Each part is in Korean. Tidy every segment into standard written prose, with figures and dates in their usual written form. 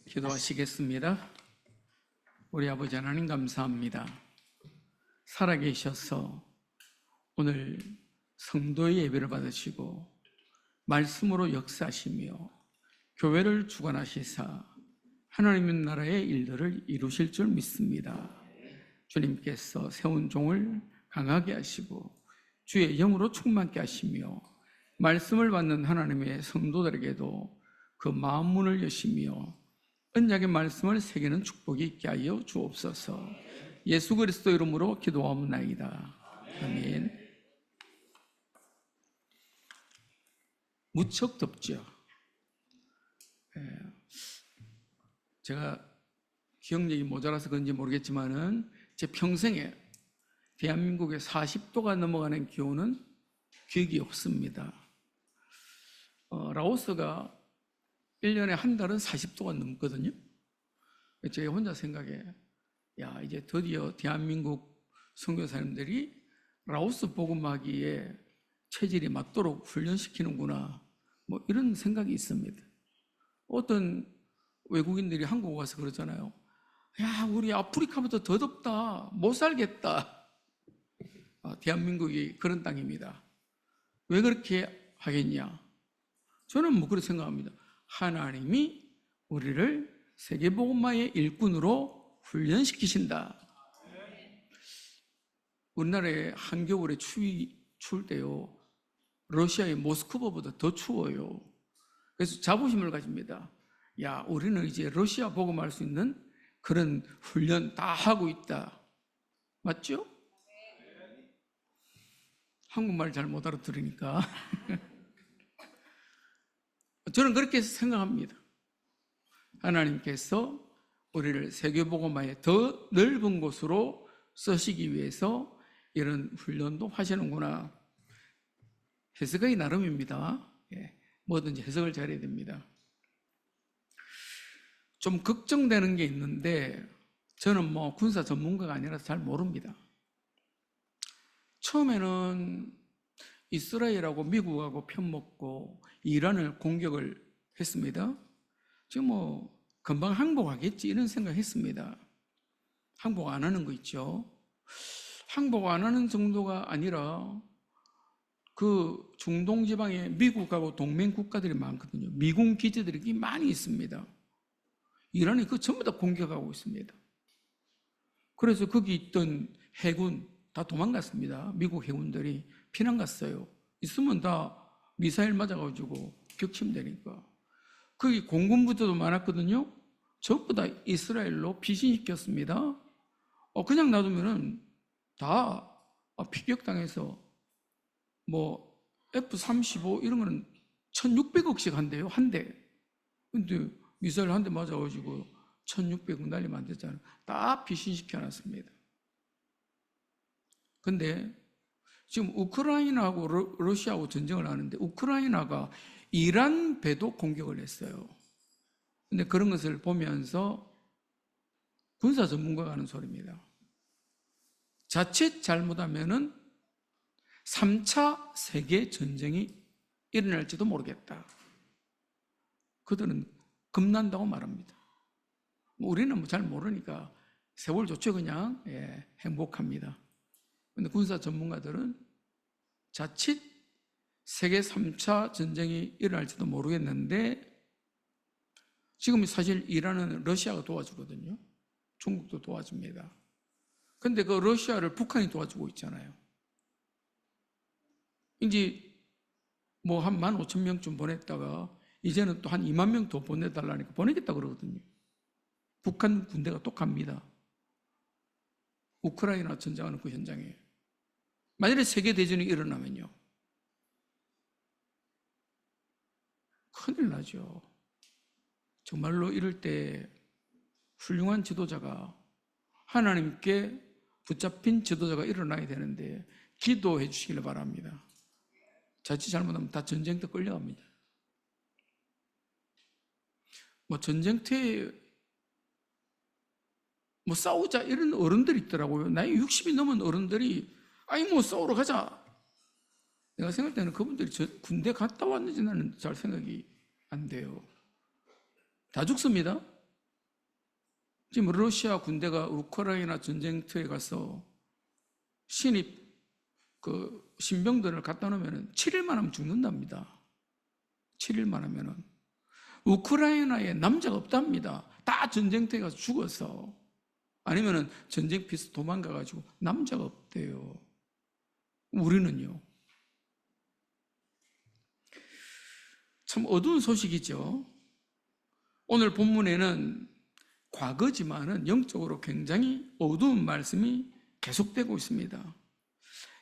기도하시겠습니다. 우리 아버지 하나님 감사합니다. 살아계셔서 오늘 성도의 예배를 받으시고 말씀으로 역사하시며 교회를 주관하시사 하나님의 나라의 일들을 이루실 줄 믿습니다. 주님께서 세운 종을 강하게 하시고 주의 영으로 충만케 하시며 말씀을 받는 하나님의 성도들에게도 그 마음 문을 여시며 언약의 말씀을 새기는 축복이 있게 하여 주옵소서. 예수 그리스도 이름으로 기도하옵나이다. 아멘. 무척 덥죠. 제가 기억력이 모자라서 그런지 모르겠지만은 제 평생에 대한민국에 40도가 넘어가는 기온은 기억이 없습니다. 라오스가 1년에 한 달은 40도가 넘거든요. 제가 혼자 생각해, 야, 이제 드디어 대한민국 선교사님들이 라오스 복음하기에 체질이 맞도록 훈련시키는구나, 뭐 이런 생각이 있습니다. 어떤 외국인들이 한국 와서 그러잖아요. 야, 우리 아프리카보다 더 덥다, 못 살겠다. 대한민국이 그런 땅입니다. 왜 그렇게 하겠냐? 저는 뭐 그렇게 생각합니다. 하나님이 우리를 세계복음화의 일꾼으로 훈련시키신다. 우리나라에 한겨울에 추울 때요, 러시아의 모스크바보다 더 추워요. 그래서 자부심을 가집니다. 야, 우리는 이제 러시아 복음할 수 있는 그런 훈련 다 하고 있다. 맞죠? 한국말 잘 못 알아들으니까. 저는 그렇게 생각합니다. 하나님께서 우리를 세계복음화의 더 넓은 곳으로 쓰시기 위해서 이런 훈련도 하시는구나. 해석이 나름입니다. 뭐든지 해석을 잘해야 됩니다. 좀 걱정되는 게 있는데 저는 뭐 군사 전문가가 아니라서 잘 모릅니다. 처음에는 이스라엘하고 미국하고 편먹고 이란을 공격을 했습니다. 지금 뭐 금방 항복하겠지 이런 생각했습니다. 항복 안 하는 거 있죠. 항복 안 하는 정도가 아니라 그 중동 지방에 미국하고 동맹 국가들이 많거든요. 미군 기지들이 많이 있습니다. 이란이 그 전부 다 공격하고 있습니다. 그래서 거기 있던 해군 다 도망갔습니다. 미국 해군들이 피난 갔어요. 있으면 다 미사일 맞아가지고 격침되니까. 거기 공군부대도 많았거든요. 전부 다 이스라엘로 피신시켰습니다. 그냥 놔두면은 다 피격당해서 뭐 F-35 이런 거는 1,600억씩 한대요, 한 대. 근데 미사일 한 대 맞아가지고 1,600억 날리면 안 됐잖아요. 다 피신시켜놨습니다. 근데 지금 우크라이나하고 러시아하고 전쟁을 하는데 우크라이나가 이란 배도 공격을 했어요. 근데 그런 것을 보면서 군사 전문가가 하는 소리입니다. 자칫 잘못하면은 3차 세계 전쟁이 일어날지도 모르겠다. 그들은 겁난다고 말합니다. 우리는 뭐 잘 모르니까 세월 좋죠, 그냥. 행복합니다. 근데 군사 전문가들은 자칫 세계 3차 전쟁이 일어날지도 모르겠는데 지금 사실 이란은 러시아가 도와주거든요. 중국도 도와줍니다. 근데 그 러시아를 북한이 도와주고 있잖아요. 이제 뭐 한 15,000명쯤 보냈다가 이제는 또 한 2만 명 더 보내달라니까 보내겠다 그러거든요. 북한 군대가 또 갑니다. 우크라이나 전쟁하는 그 현장에. 만약에 세계대전이 일어나면요, 큰일 나죠. 정말로 이럴 때 훌륭한 지도자가, 하나님께 붙잡힌 지도자가 일어나야 되는데 기도해 주시길 바랍니다. 자칫 잘못하면 다 전쟁터 끌려갑니다. 뭐 전쟁터에 뭐 싸우자 이런 어른들이 있더라고요. 나이 60이 넘은 어른들이 아니 뭐 싸우러 가자. 내가 생각할 때는 그분들이 군대 갔다 왔는지 나는 잘 생각이 안 돼요. 다 죽습니다. 지금 러시아 군대가 우크라이나 전쟁터에 가서 신입 신병들을 갖다 놓으면 7일만 하면 죽는답니다. 7일만 하면은. 우크라이나에 남자가 없답니다. 다 전쟁터에 가서 죽어서. 아니면은 전쟁 피해서 도망가가지고 남자가 없대요. 우리는요. 참 어두운 소식이죠. 오늘 본문에는 과거지만은 영적으로 굉장히 어두운 말씀이 계속되고 있습니다.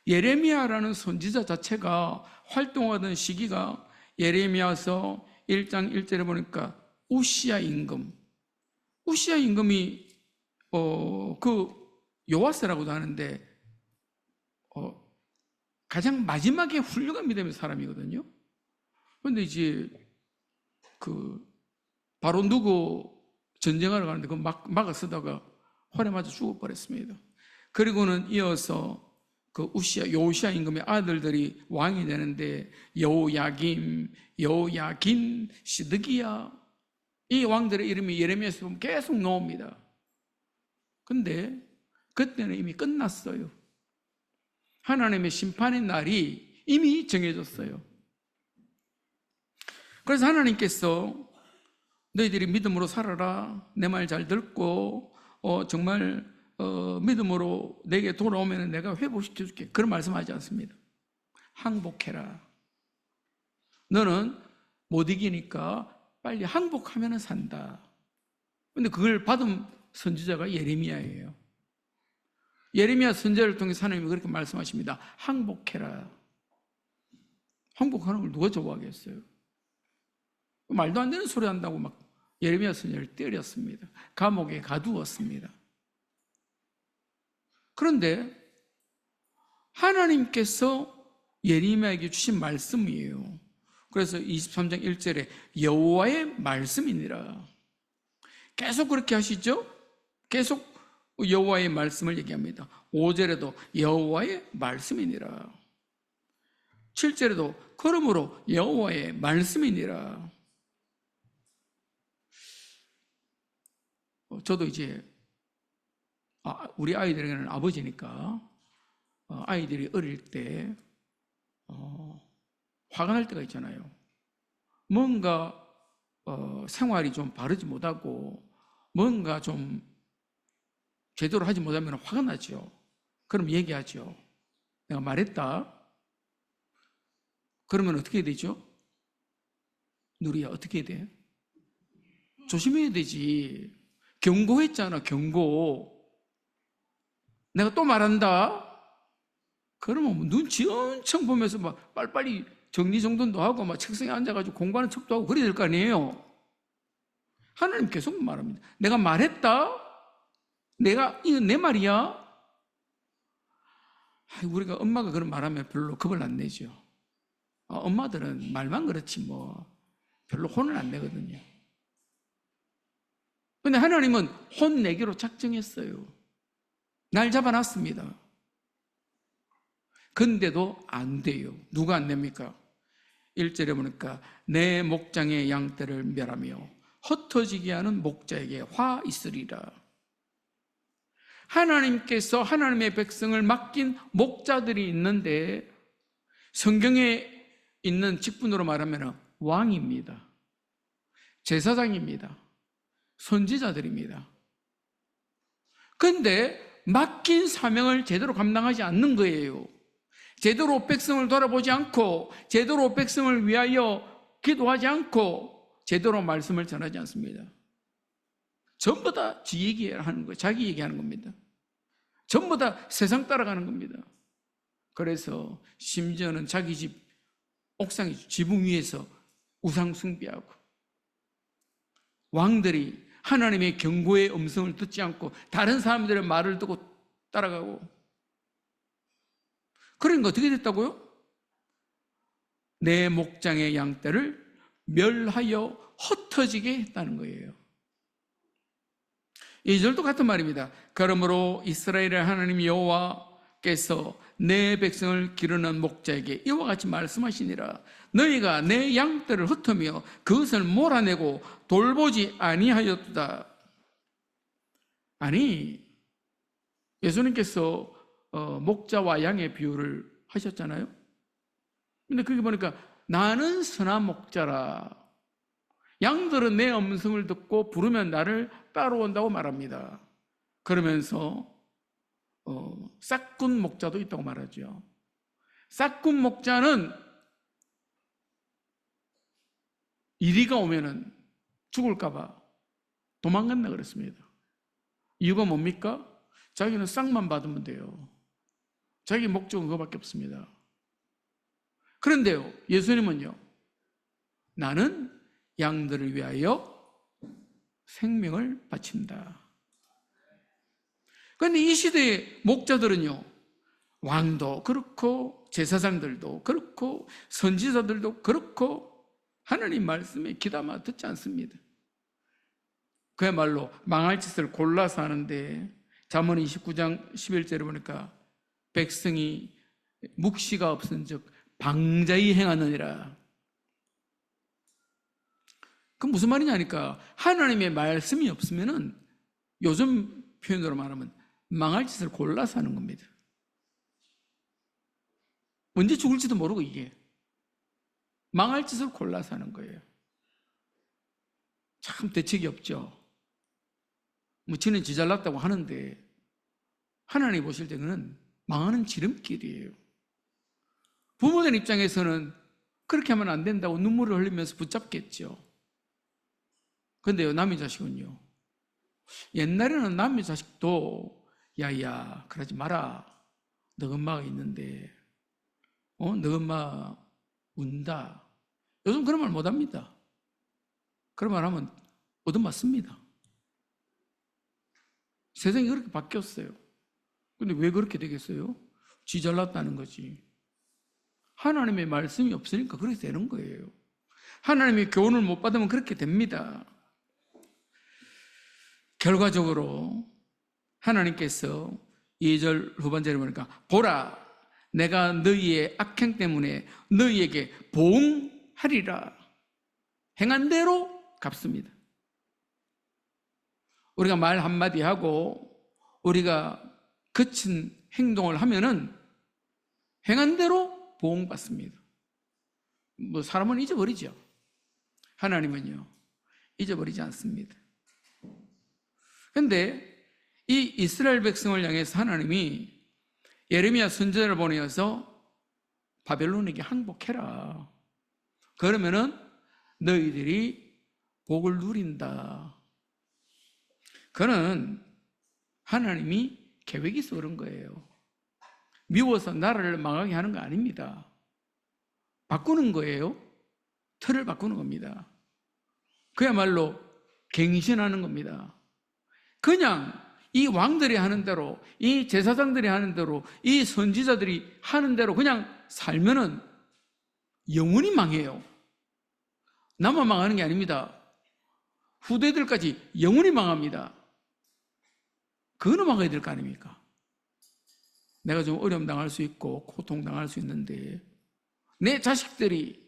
예레미야라는 선지자 자체가 활동하던 시기가 예레미야서 1장 1절에 보니까 우시야 임금. 우시야 임금이 요아스라고도 하는데 가장 마지막에 훌륭한 믿음의 사람이거든요. 그런데 이제 바로 누구 전쟁하러 가는데 막아 쓰다가 활에 맞아 죽어버렸습니다. 그리고는 이어서 요시야 임금의 아들들이 왕이 되는데 여호야김, 시드기야, 이 왕들의 이름이 예레미야에서 보면 계속 나옵니다. 근데 그때는 이미 끝났어요. 하나님의 심판의 날이 이미 정해졌어요. 그래서 하나님께서 너희들이 믿음으로 살아라, 내 말 잘 듣고 정말 믿음으로 내게 돌아오면 내가 회복시켜줄게, 그런 말씀하지 않습니다. 항복해라. 너는 못 이기니까 빨리 항복하면 산다. 근데 그걸 받은 선지자가 예레미야예요. 예레미야 선지자를 통해서 하나님이 그렇게 말씀하십니다. 항복해라. 항복하는 걸 누가 좋아하겠어요? 말도 안 되는 소리 한다고 막 예레미야 선지자를 때렸습니다. 감옥에 가두었습니다. 그런데 하나님께서 예레미야에게 주신 말씀이에요. 그래서 23장 1절에 여호와의 말씀이니라. 계속 그렇게 하시죠? 계속 여호와의 말씀을 얘기합니다. 5절에도 여호와의 말씀이니라. 7절에도 그러므로 여호와의 말씀이니라. 저도 이제 우리 아이들에게는 아버지니까 아이들이 어릴 때 화가 날 때가 있잖아요. 뭔가 생활이 좀 바르지 못하고 뭔가 좀 제대로 하지 못하면 화가 나죠. 그럼 얘기하죠. 내가 말했다. 그러면 어떻게 되죠? 누리야, 어떻게 돼? 조심해야 되지. 경고했잖아, 경고. 내가 또 말한다? 그러면 눈치 엄청 보면서 막 빨리빨리 정리정돈도 하고 막 책상에 앉아가지고 공부하는 척도 하고 그래야 될 거 아니에요. 하나님 계속 말합니다. 내가 말했다? 이거 내 말이야? 우리가 엄마가 그런 말하면 별로 겁을 안 내죠. 엄마들은 말만 그렇지 뭐 별로 혼을 안 내거든요. 근데 하나님은 혼내기로 작정했어요. 날 잡아놨습니다. 근데도 안 돼요. 누가 안 냅니까? 1절에 보니까 내 목장의 양떼를 멸하며 흩어지게 하는 목자에게 화 있으리라. 하나님께서 하나님의 백성을 맡긴 목자들이 있는데 성경에 있는 직분으로 말하면 왕입니다. 제사장입니다. 선지자들입니다. 그런데 맡긴 사명을 제대로 감당하지 않는 거예요. 제대로 백성을 돌아보지 않고 제대로 백성을 위하여 기도하지 않고 제대로 말씀을 전하지 않습니다. 전부 다 지 얘기하는 거예요. 자기 얘기하는 겁니다. 전부 다 세상 따라가는 겁니다. 그래서 심지어는 자기 집 옥상 지붕 위에서 우상 숭배하고 왕들이 하나님의 경고의 음성을 듣지 않고 다른 사람들의 말을 듣고 따라가고, 그러니까 어떻게 됐다고요? 내 목장의 양떼를 멸하여 흩어지게 했다는 거예요. 2절도 같은 말입니다. 그러므로 이스라엘의 하나님 여호와께서 내 백성을 기르는 목자에게 이와 같이 말씀하시니라. 너희가 내 양떼를 흩으며 그것을 몰아내고 돌보지 아니하였다. 아니, 예수님께서 목자와 양의 비유를 하셨잖아요. 근데 그게 보니까 나는 선한 목자라. 양들은 내 음성을 듣고 부르면 나를 따라온다고 말합니다. 그러면서 싹군 목자도 있다고 말하죠. 싹군 목자는 이리가 오면은 죽을까 봐 도망간다 그랬습니다. 이유가 뭡니까? 자기는 싹만 받으면 돼요. 자기 목적은 그거밖에 없습니다. 그런데요, 예수님은요, 나는 양들을 위하여 생명을 바친다. 그런데 이 시대의 목자들은요, 왕도 그렇고 제사장들도 그렇고 선지자들도 그렇고 하나님 말씀에 귀담아 듣지 않습니다. 그야말로 망할 짓을 골라서 하는데, 잠언 29장 11절에 보니까 백성이 묵시가 없은즉 방자히 행하느니라. 그 무슨 말이냐니까, 하나님의 말씀이 없으면은 요즘 표현으로 말하면 망할 짓을 골라서 하는 겁니다. 언제 죽을지도 모르고 이게 망할 짓을 골라서 하는 거예요. 참 대책이 없죠. 뭐 지는 지 잘났다고 하는데 하나님 보실 때는 망하는 지름길이에요. 부모된 입장에서는 그렇게 하면 안 된다고 눈물을 흘리면서 붙잡겠죠. 그런데요, 남의 자식은요, 옛날에는 남의 자식도 야야 그러지 마라, 너 엄마가 있는데 너 엄마 운다. 요즘 그런 말 못합니다. 그런 말 하면 얻어맞습니다. 세상이 그렇게 바뀌었어요. 근데 왜 그렇게 되겠어요? 지 잘났다는 거지. 하나님의 말씀이 없으니까 그렇게 되는 거예요. 하나님의 교훈을 못 받으면 그렇게 됩니다. 결과적으로 하나님께서 2절 후반절에 보니까 보라, 내가 너희의 악행 때문에 너희에게 보응하리라. 행한 대로 갚습니다. 우리가 말 한마디 하고 우리가 거친 행동을 하면은 행한 대로 보응받습니다. 뭐 사람은 잊어버리죠. 하나님은요, 잊어버리지 않습니다. 그런데 이 이스라엘 백성을 향해서 하나님이 예레미야 선지자를 보내어서 바벨론에게 항복해라. 그러면은 너희들이 복을 누린다. 그는 하나님이 계획이 있어 그런 거예요. 미워서 나라를 망하게 하는 거 아닙니다. 바꾸는 거예요. 틀을 바꾸는 겁니다. 그야말로 갱신하는 겁니다. 그냥 이 왕들이 하는 대로, 이 제사장들이 하는 대로, 이 선지자들이 하는 대로 그냥 살면은 영원히 망해요. 나만 망하는 게 아닙니다. 후대들까지 영원히 망합니다. 그거는 막아야 될 거 아닙니까? 내가 좀 어려움 당할 수 있고 고통 당할 수 있는데 내 자식들이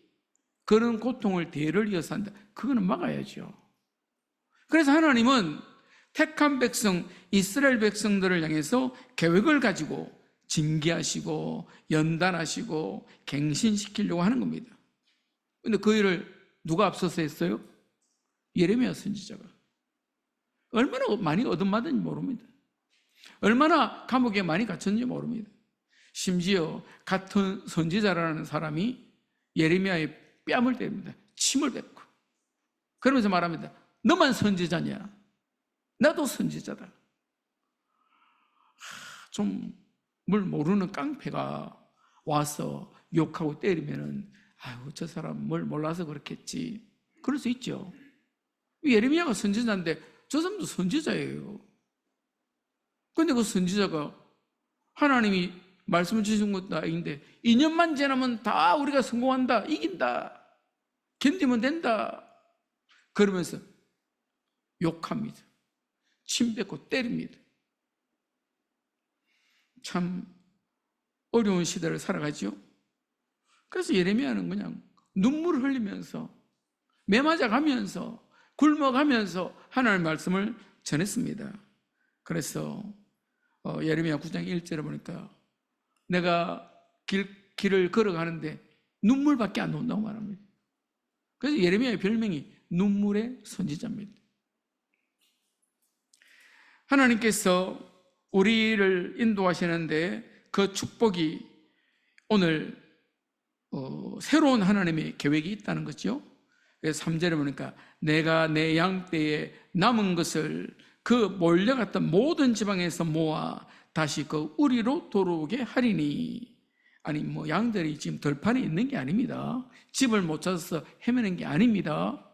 그런 고통을 대를 이어서 한다. 그거는 막아야죠. 그래서 하나님은 택한 백성, 이스라엘 백성들을 향해서 계획을 가지고 징계하시고 연단하시고 갱신시키려고 하는 겁니다. 그런데 그 일을 누가 앞서서 했어요? 예레미야 선지자가. 얼마나 많이 얻어맞은지 모릅니다. 얼마나 감옥에 많이 갇혔는지 모릅니다. 심지어 같은 선지자라는 사람이 예레미야의 뺨을 때립니다. 침을 뱉고. 그러면서 말합니다. 너만 선지자냐? 나도 선지자다. 좀 뭘 모르는 깡패가 와서 욕하고 때리면은 아유, 저 사람 뭘 몰라서 그렇겠지. 그럴 수 있죠. 예레미야가 선지자인데 저 사람도 선지자예요. 그런데 그 선지자가 하나님이 말씀을 주신 것도 아닌데 2년만 지나면 다 우리가 성공한다, 이긴다, 견디면 된다 그러면서 욕합니다. 침 뱉고 때립니다. 참 어려운 시대를 살아가죠. 그래서 예레미야는 그냥 눈물을 흘리면서 매맞아 가면서 굶어가면서 하나님의 말씀을 전했습니다. 그래서 예레미야 9장 1절에 보니까 내가 길을 걸어가는데 눈물밖에 안 나온다고 말합니다. 그래서 예레미야의 별명이 눈물의 선지자입니다. 하나님께서 우리를 인도하시는데 그 축복이 오늘 새로운 하나님의 계획이 있다는 거죠. 그래서 3절에 보니까 내가 내 양떼에 남은 것을 그 몰려갔던 모든 지방에서 모아 다시 그 우리로 돌아오게 하리니. 아니 양들이 지금 들판에 있는 게 아닙니다. 집을 못 찾아서 헤매는 게 아닙니다.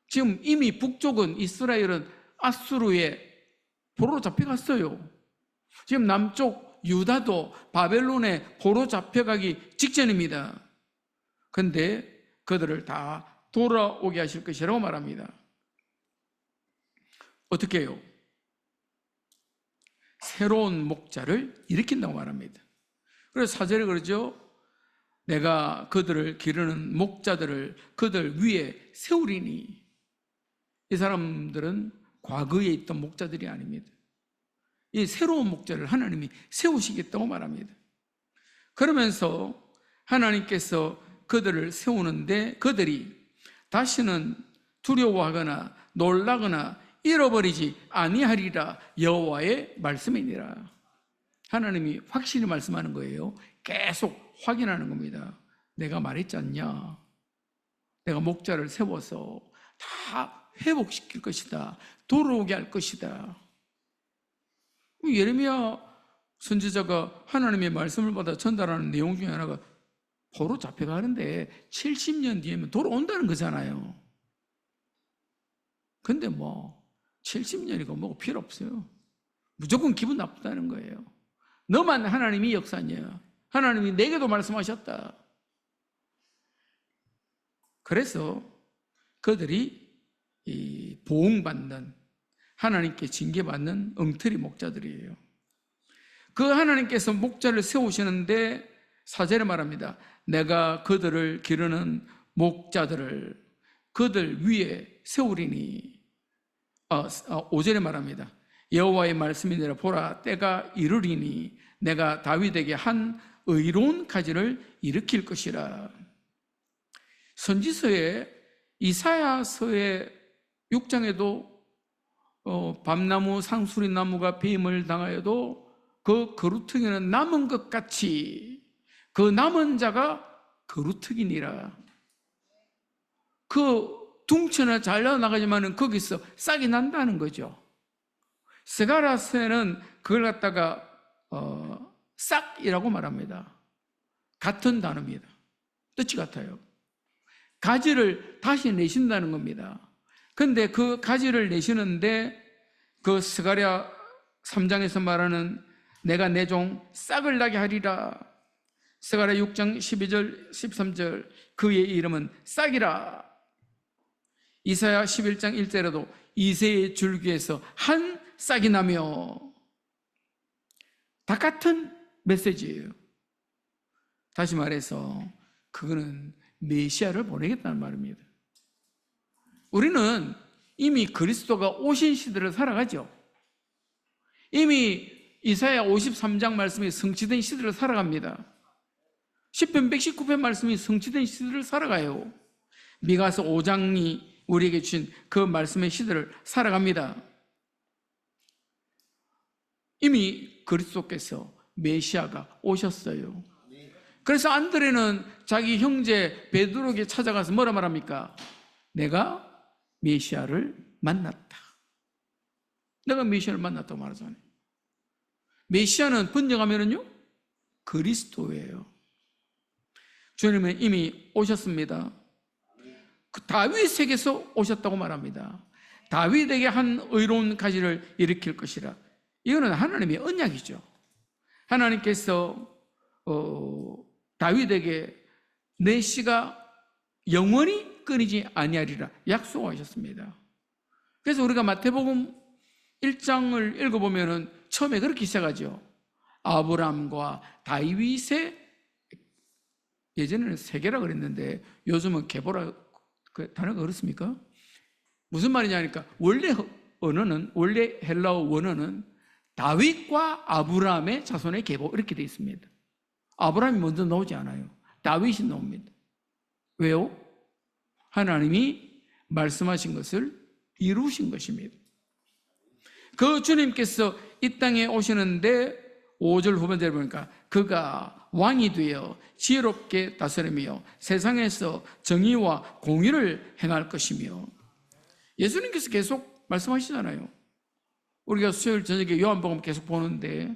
지금 이미 북쪽은 이스라엘은 아수르에 포로로 잡혀갔어요. 지금 남쪽 유다도 바벨론에 포로 잡혀가기 직전입니다. 그런데 그들을 다 돌아오게 하실 것이라고 말합니다. 어떻게 해요? 새로운 목자를 일으킨다고 말합니다. 그래서 4절에 그러죠. 내가 그들을 기르는 목자들을 그들 위에 세우리니. 이 사람들은 과거에 있던 목자들이 아닙니다. 이 새로운 목자를 하나님이 세우시겠다고 말합니다. 그러면서 하나님께서 그들을 세우는데 그들이 다시는 두려워하거나 놀라거나 잃어버리지 아니하리라 여호와의 말씀이니라. 하나님이 확실히 말씀하는 거예요. 계속 확인하는 겁니다. 내가 말했지 않냐? 내가 목자를 세워서 다 회복시킬 것이다. 돌아오게 할 것이다. 예레미야 선지자가 하나님의 말씀을 받아 전달하는 내용 중에 하나가 포로 잡혀가는데 70년 뒤에면 돌아온다는 거잖아요. 근데 70년이고 뭐고 필요 없어요. 무조건 기분 나쁘다는 거예요. 너만 하나님이 역사냐? 하나님이 내게도 말씀하셨다. 그래서 그들이 이 보응받는, 하나님께 징계받는 엉터리 목자들이에요. 그 하나님께서 목자를 세우시는데 4절에 말합니다. 내가 그들을 기르는 목자들을 그들 위에 세우리니. 5절에 말합니다. 여호와의 말씀이니라. 보라, 때가 이르리니 내가 다윗에게 한 의로운 가지를 일으킬 것이라. 선지서에 이사야서의 6장에도 밤나무 상수리나무가 뱀을 당하여도 그 거루퉁이는 남은 것 같이 그 남은 자가 거루퉁이니라. 그 둥쳐나 잘려나가지만 거기서 싹이 난다는 거죠. 스가랴서에는 그걸 갖다가 싹이라고 말합니다. 같은 단어입니다. 뜻이 같아요. 가지를 다시 내신다는 겁니다. 근데 그 가지를 내시는데 그 스가랴 3장에서 말하는 내가 내 종 싹을 나게 하리라. 스가랴 6장 12절 13절 그의 이름은 싹이라. 이사야 11장 1절에도 이새의 줄기에서 한 싹이 나며. 다 같은 메시지예요. 다시 말해서 그거는 메시아를 보내겠다는 말입니다. 우리는 이미 그리스도가 오신 시대를 살아가죠. 이미 이사야 53장 말씀이 성취된 시대를 살아갑니다. 시편 119편 말씀이 성취된 시대를 살아가요. 미가서 5장이 우리에게 주신 그 말씀의 시대를 살아갑니다. 이미 그리스도께서 메시아가 오셨어요. 그래서 안드레는 자기 형제 베드로에게 찾아가서 뭐라 말합니까? 내가 메시아를 만났다. 내가 메시아를 만났다고 말하잖아요. 메시아는 번역하면은요, 그리스도예요. 주님은 이미 오셨습니다. 그 다윗에게서 오셨다고 말합니다. 다윗에게 한 의로운 가지를 일으킬 것이라. 이거는 하나님의 언약이죠. 하나님께서 다윗에게 내 씨가 영원히 끊이지 아니하리라 약속하셨습니다. 그래서 우리가 마태복음 1장을 읽어보면 처음에 그렇게 시작하죠. 아브라함과 다윗의, 예전에는 세계라 그랬는데 요즘은 계보라 그 단어가 그렇습니까? 무슨 말이냐니까 원래 언어는, 원래 헬라어 원어는 다윗과 아브라함의 자손의 계보 이렇게 되어 있습니다. 아브라함이 먼저 나오지 않아요. 다윗이 나옵니다. 왜요? 하나님이 말씀하신 것을 이루신 것입니다. 그 주님께서 이 땅에 오시는데 5절 후반절에 보니까 그가 왕이 되어 지혜롭게 다스리며 세상에서 정의와 공의를 행할 것이며, 예수님께서 계속 말씀하시잖아요. 우리가 수요일 저녁에 요한복음 계속 보는데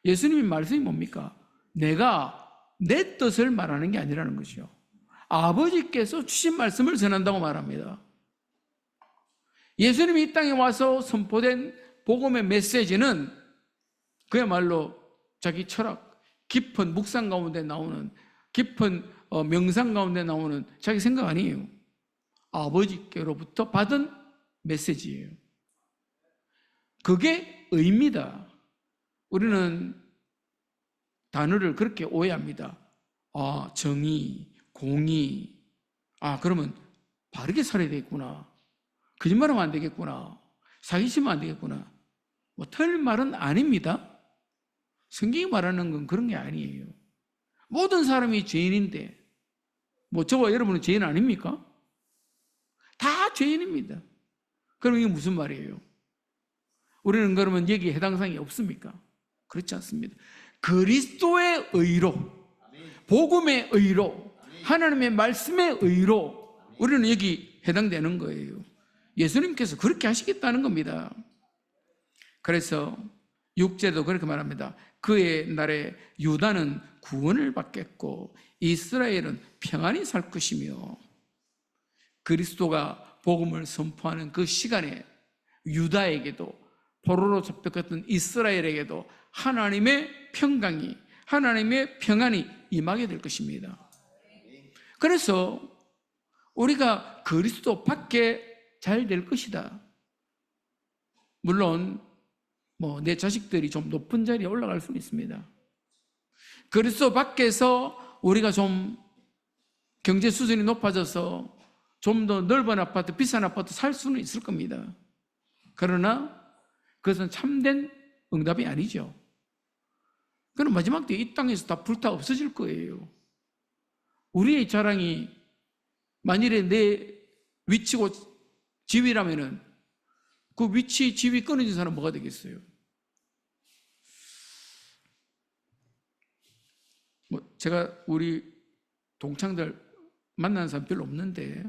예수님의 말씀이 뭡니까? 내가 내 뜻을 말하는 게 아니라는 것이요, 아버지께서 주신 말씀을 전한다고 말합니다. 예수님이 이 땅에 와서 선포된 복음의 메시지는 그야말로 자기 철학, 깊은 묵상 가운데 나오는, 깊은 명상 가운데 나오는 자기 생각 아니에요. 아버지께로부터 받은 메시지예요. 그게 의입니다. 우리는 단어를 그렇게 오해합니다. 정의, 공의. 그러면 바르게 살아야 되겠구나. 거짓말하면 안 되겠구나. 사기치면 안 되겠구나. 틀린 말은 아닙니다. 성경이 말하는 건 그런 게 아니에요. 모든 사람이 죄인인데, 저와 여러분은 죄인 아닙니까? 다 죄인입니다. 그럼 이게 무슨 말이에요? 우리는 그러면 여기에 해당 사항이 없습니까? 그렇지 않습니다. 그리스도의 의로, 복음의 의로, 하나님의 말씀의 의로 우리는 여기 해당되는 거예요. 예수님께서 그렇게 하시겠다는 겁니다. 그래서 6절도 그렇게 말합니다. 그의 날에 유다는 구원을 받겠고 이스라엘은 평안히 살 것이며, 그리스도가 복음을 선포하는 그 시간에 유다에게도 포로로 잡혔던 이스라엘에게도 하나님의 평강이, 하나님의 평안이 임하게 될 것입니다. 그래서 우리가 그리스도 밖에 잘 될 것이다. 물론 내 자식들이 좀 높은 자리에 올라갈 수는 있습니다. 그리스도 밖에서 우리가 좀 경제 수준이 높아져서 좀 더 넓은 아파트, 비싼 아파트 살 수는 있을 겁니다. 그러나 그것은 참된 응답이 아니죠. 그럼 마지막 때 이 땅에서 다 불타 없어질 거예요. 우리의 자랑이 만일에 내 위치고 지위라면은 그 위치, 지위 끊어진 사람 뭐가 되겠어요? 제가 우리 동창들 만난 사람 별로 없는데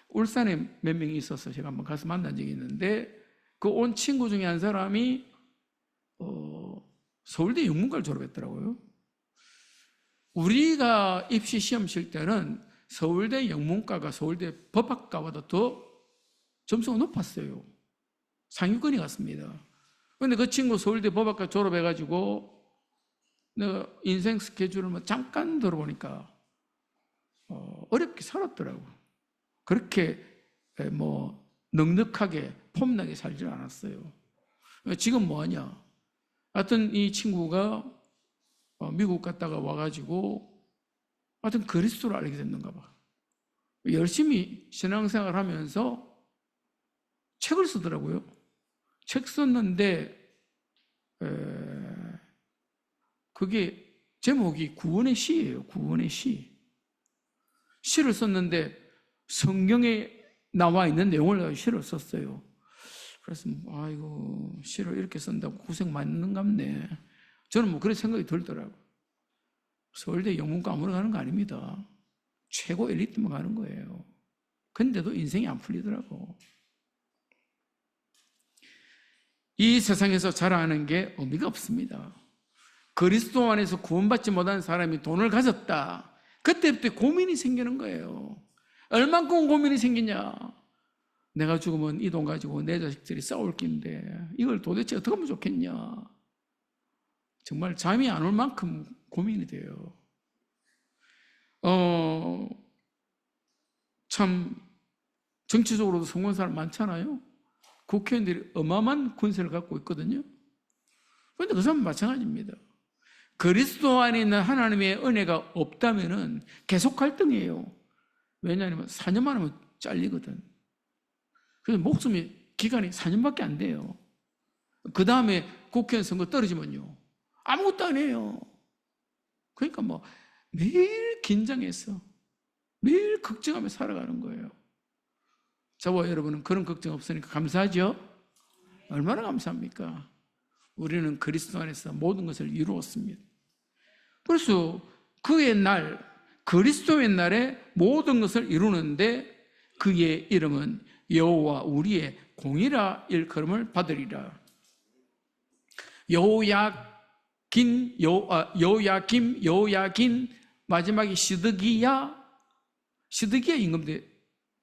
울산에 몇 명이 있어서 제가 한번 가서 만난 적이 있는데, 그 온 친구 중에 한 사람이 서울대 영문과를 졸업했더라고요. 우리가 입시 시험 칠 때는 서울대 영문과가 서울대 법학과보다 더 점수가 높았어요. 상위권이 갔습니다. 그런데 그 친구 서울대 법학과 졸업해가지고 내가 인생 스케줄을 잠깐 들어보니까 어렵게 살았더라고. 그렇게 넉넉하게 폼나게 살지 않았어요. 지금 뭐하냐? 하여튼 이 친구가 미국 갔다가 와가지고 하여튼 그리스도를 알게 됐는가 봐. 열심히 신앙생활 하면서 책을 쓰더라고요. 책 썼는데 그게 제목이 구원의 시예요. 구원의 시. 시를 썼는데 성경에 나와 있는 내용을 가지고 시를 썼어요. 그래서 아이고, 시를 이렇게 쓴다고 고생 많이 했는갑네. 저는 그런 생각이 들더라고요. 서울대 영문과 아무나 가는 거 아닙니다. 최고 엘리트만 가는 거예요. 근데도 인생이 안 풀리더라고. 이 세상에서 자랑하는 게 의미가 없습니다. 그리스도 안에서 구원받지 못한 사람이 돈을 가졌다. 그때부터 고민이 생기는 거예요. 얼만큼 고민이 생기냐. 내가 죽으면 이 돈 가지고 내 자식들이 싸울 낀데 이걸 도대체 어떻게 하면 좋겠냐. 정말 잠이 안 올 만큼 고민이 돼요. 참 정치적으로도 성공한 사람 많잖아요. 국회의원들이 어마어마한 권세를 갖고 있거든요. 그런데 그 사람은 마찬가지입니다. 그리스도 안에 있는 하나님의 은혜가 없다면 계속 갈등이에요. 왜냐하면 4년만 하면 잘리거든. 그래서 목숨이 기간이 4년밖에 안 돼요. 그 다음에 국회의원 선거 떨어지면요, 아무것도 안 해요. 그러니까 뭐 매일 긴장해서 매일 걱정하며 살아가는 거예요. 저와 여러분은 그런 걱정 없으니까 감사하죠? 얼마나 감사합니까? 우리는 그리스도 안에서 모든 것을 이루었습니다. 그래서 그의 날, 그리스도의 날에 모든 것을 이루는데 그의 이름은 여호와 우리의 공이라 일컬음을 받으리라. 여호야김, 마지막에 시드기야 임금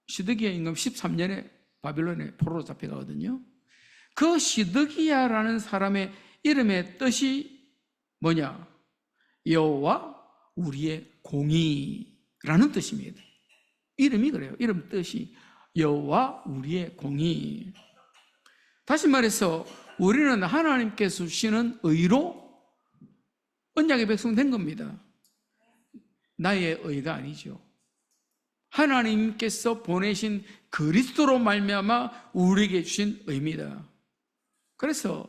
13년에 바빌론에 포로로 잡혀가거든요. 그 시드기야라는 사람의 이름의 뜻이 뭐냐? 여호와 우리의 공의라는 뜻입니다. 이름이 그래요. 이름 뜻이 여호와 우리의 공의. 다시 말해서 우리는 하나님께서 주시는 의로 언약의 백성 된 겁니다. 나의 의가 아니죠. 하나님께서 보내신 그리스도로 말미암아 우리에게 주신 의입니다. 그래서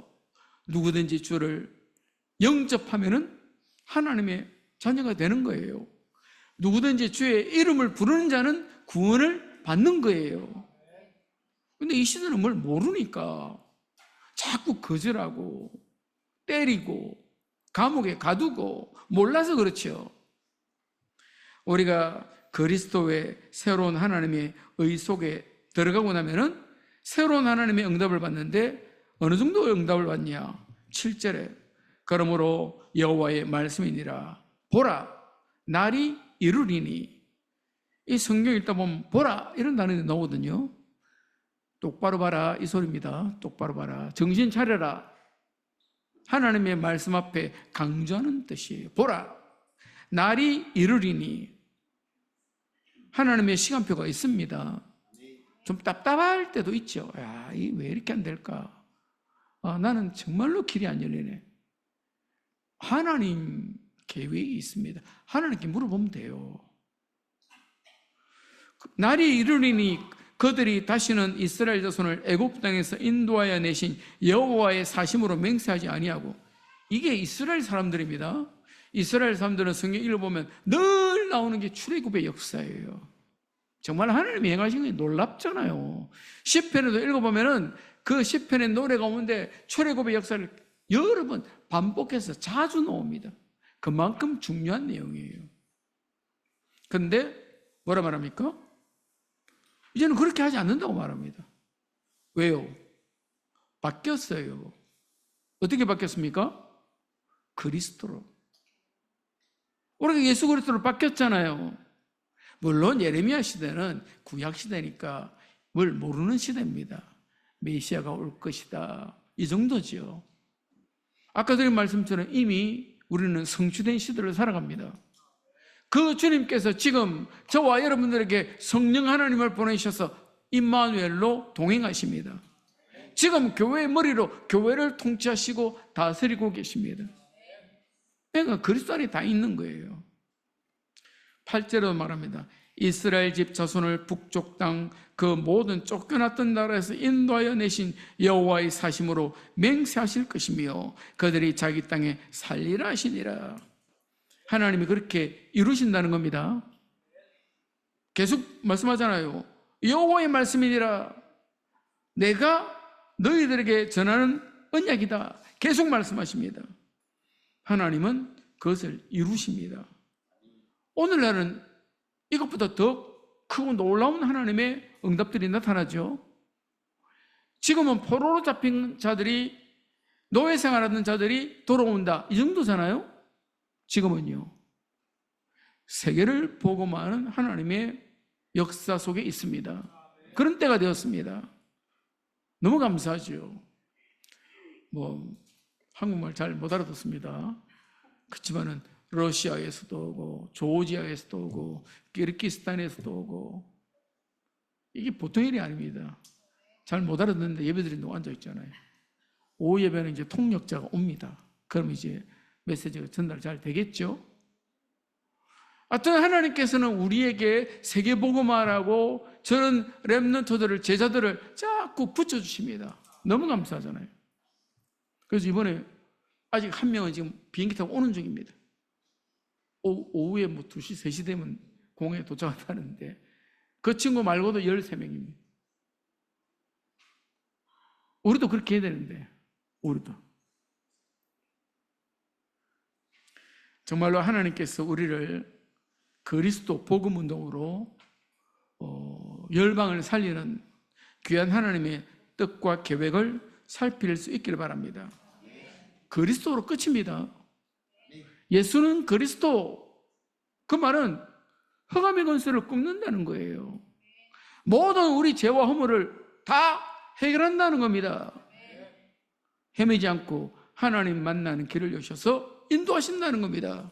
누구든지 주를 영접하면은 하나님의 자녀가 되는 거예요. 누구든지 주의 이름을 부르는 자는 구원을 받는 거예요. 근데 이 시대는 뭘 모르니까 자꾸 거절하고 때리고 감옥에 가두고 몰라서 그렇죠. 우리가 그리스도의 새로운 하나님의 의 속에 들어가고 나면은 새로운 하나님의 응답을 받는데 어느 정도 응답을 받냐? 7절에 그러므로 여호와의 말씀이니라. 보라, 날이 이루리니. 이 성경 읽다 보면 보라 이런 단어가 나오거든요. 똑바로 봐라 이 소리입니다. 똑바로 봐라. 정신 차려라. 하나님의 말씀 앞에 강조하는 뜻이에요. 보라, 날이 이루리니. 하나님의 시간표가 있습니다. 좀 답답할 때도 있죠. 야, 이 왜 이렇게 안 될까? 나는 정말로 길이 안 열리네. 하나님 계획이 있습니다. 하나님께 물어보면 돼요. 날이 이르리니 그들이 다시는 이스라엘 자손을 애굽 땅에서 인도하여 내신 여호와의 사심으로 맹세하지 아니하고. 이게 이스라엘 사람들입니다. 이스라엘 사람들은 성경 읽어보면 늘 나오는 게 출애굽의 역사예요. 정말 하나님이 행하신 게 놀랍잖아요. 시편에도 읽어보면은 그 시편의 노래 가운데 출애굽의 역사를 여러 번 반복해서 자주 나옵니다. 그만큼 중요한 내용이에요. 그런데 뭐라 말합니까? 이제는 그렇게 하지 않는다고 말합니다. 왜요? 바뀌었어요. 어떻게 바뀌었습니까? 그리스도로. 우리가 예수 그리스도로 바뀌었잖아요. 물론 예레미야 시대는 구약 시대니까 뭘 모르는 시대입니다. 메시아가 올 것이다, 이 정도죠. 아까 드린 말씀처럼 이미 우리는 성취된 시대를 살아갑니다. 그 주님께서 지금 저와 여러분들에게 성령 하나님을 보내셔서 임마누엘로 동행하십니다. 지금 교회의 머리로 교회를 통치하시고 다스리고 계십니다. 그러니까 그리스도 안에 다 있는 거예요. 8절에도 말합니다. 이스라엘 집 자손을 북쪽 땅 그 모든 쫓겨났던 나라에서 인도하여 내신 여호와의 사심으로 맹세하실 것이며 그들이 자기 땅에 살리라 하시니라. 하나님이 그렇게 이루신다는 겁니다. 계속 말씀하잖아요. 여호와의 말씀이니라. 내가 너희들에게 전하는 언약이다. 계속 말씀하십니다. 하나님은 그것을 이루십니다. 오늘날은 이것보다 더 크고 놀라운 하나님의 응답들이 나타나죠. 지금은 포로로 잡힌 자들이, 노예 생활하는 자들이 돌아온다, 이 정도잖아요. 지금은요, 세계를 복음하는 하나님의 역사 속에 있습니다. 그런 때가 되었습니다. 너무 감사하죠. 한국말 잘 못 알아듣습니다. 그렇지만은 러시아에서도 오고 조지아에서도 오고 키르기스탄에서도 오고, 이게 보통 일이 아닙니다. 잘 못 알아듣는데 예배드린다고 앉아있잖아요. 오후 예배는 이제 통역자가 옵니다. 그럼 이제 메시지가 전달 잘 되겠죠. 하여튼 하나님께서는 우리에게 세계복음화라고 저런 렘넌트들을, 제자들을 자꾸 붙여주십니다. 너무 감사하잖아요. 그래서 이번에 아직 한 명은 지금 비행기 타고 오는 중입니다. 오후에 뭐 2시, 3시 되면 공항에 도착한다는데 그 친구 말고도 13명입니다. 우리도 그렇게 해야 되는데, 우리도. 정말로 하나님께서 우리를 그리스도 복음운동으로 열방을 살리는 귀한 하나님의 뜻과 계획을 살필 수 있기를 바랍니다. 그리스도로 끝입니다. 예수는 그리스도. 그 말은 흑암의 권세를 꺾는다는 거예요. 모든 우리 죄와 허물을 다 해결한다는 겁니다. 헤매지 않고 하나님 만나는 길을 여셔서 인도하신다는 겁니다.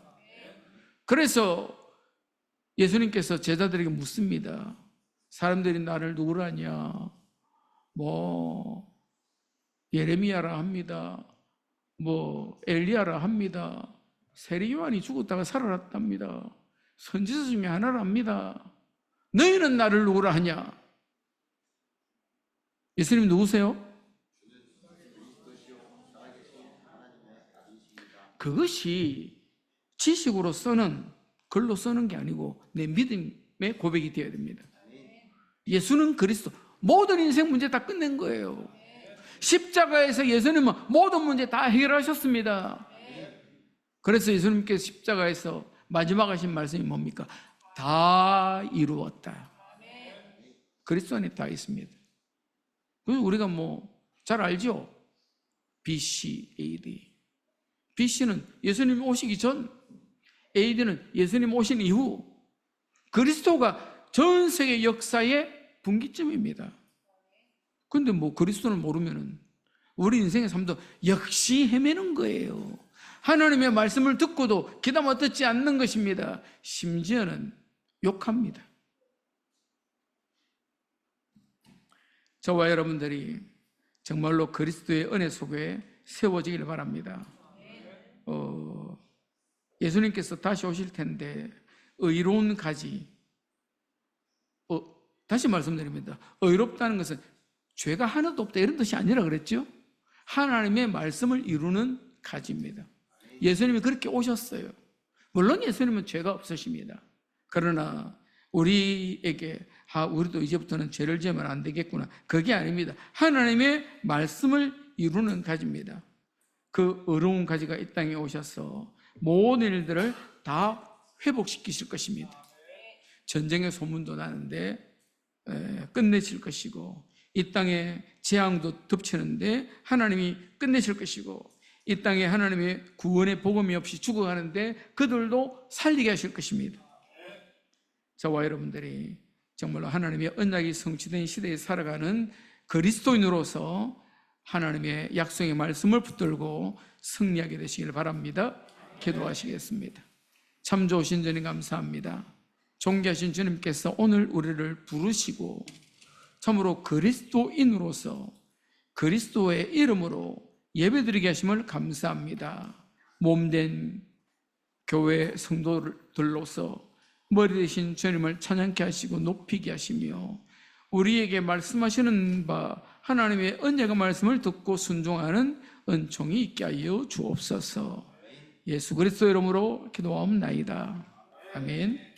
그래서 예수님께서 제자들에게 묻습니다. 사람들이 나를 누구로 하냐? 뭐 예레미야라 합니다. 뭐 엘리야라 합니다. 세리 요한이 죽었다가 살아났답니다. 선지자 중에 하나라 합니다. 너희는 나를 누구라 하냐? 예수님 누구세요? 그것이 지식으로 쓰는, 글로 쓰는 게 아니고 내 믿음의 고백이 되어야 됩니다. 예수는 그리스도. 모든 인생 문제 다 끝낸 거예요. 십자가에서 예수님은 모든 문제 다 해결하셨습니다. 그래서 예수님께서 십자가에서 마지막 하신 말씀이 뭡니까? 다 이루었다. 그리스도 안에 다 있습니다. 그래서 우리가 뭐 잘 알죠? BC, AD. BC는 예수님 오시기 전, AD는 예수님 오신 이후. 그리스도가 전 세계 역사의 분기점입니다. 그런데 뭐 그리스도를 모르면은 우리 인생의 삶도 역시 헤매는 거예요. 하나님의 말씀을 듣고도 귀담아 듣지 않는 것입니다. 심지어는 욕합니다. 저와 여러분들이 정말로 그리스도의 은혜 속에 세워지기를 바랍니다. 예수님께서 다시 오실 텐데 의로운 가지, 다시 말씀드립니다. 의롭다는 것은 죄가 하나도 없다 이런 뜻이 아니라 그랬죠. 하나님의 말씀을 이루는 가지입니다. 예수님이 그렇게 오셨어요. 물론 예수님은 죄가 없으십니다. 그러나 우리에게 우리도 이제부터는 죄를 지으면 안 되겠구나, 그게 아닙니다. 하나님의 말씀을 이루는 가지입니다. 그 의로운 가지가 이 땅에 오셔서 모든 일들을 다 회복시키실 것입니다. 전쟁의 소문도 나는데 끝내실 것이고, 이 땅에 재앙도 덮치는데 하나님이 끝내실 것이고, 이 땅에 하나님의 구원의 복음이 없이 죽어가는데 그들도 살리게 하실 것입니다. 저와 여러분들이 정말로 하나님의 언약이 성취된 시대에 살아가는 그리스도인으로서 하나님의 약속의 말씀을 붙들고 승리하게 되시길 바랍니다. 기도하시겠습니다. 참 좋으신 주님 감사합니다. 존귀하신 주님께서 오늘 우리를 부르시고 참으로 그리스도인으로서 그리스도의 이름으로 예배드리게 하심을 감사합니다. 몸된 교회 성도들로서 머리 되신 주님을 찬양케 하시고 높이게 하시며 우리에게 말씀하시는 바 하나님의 언약의 말씀을 듣고 순종하는 은총이 있게 하여 주옵소서. 예수 그리스도 이름으로 기도하옵나이다. 아멘.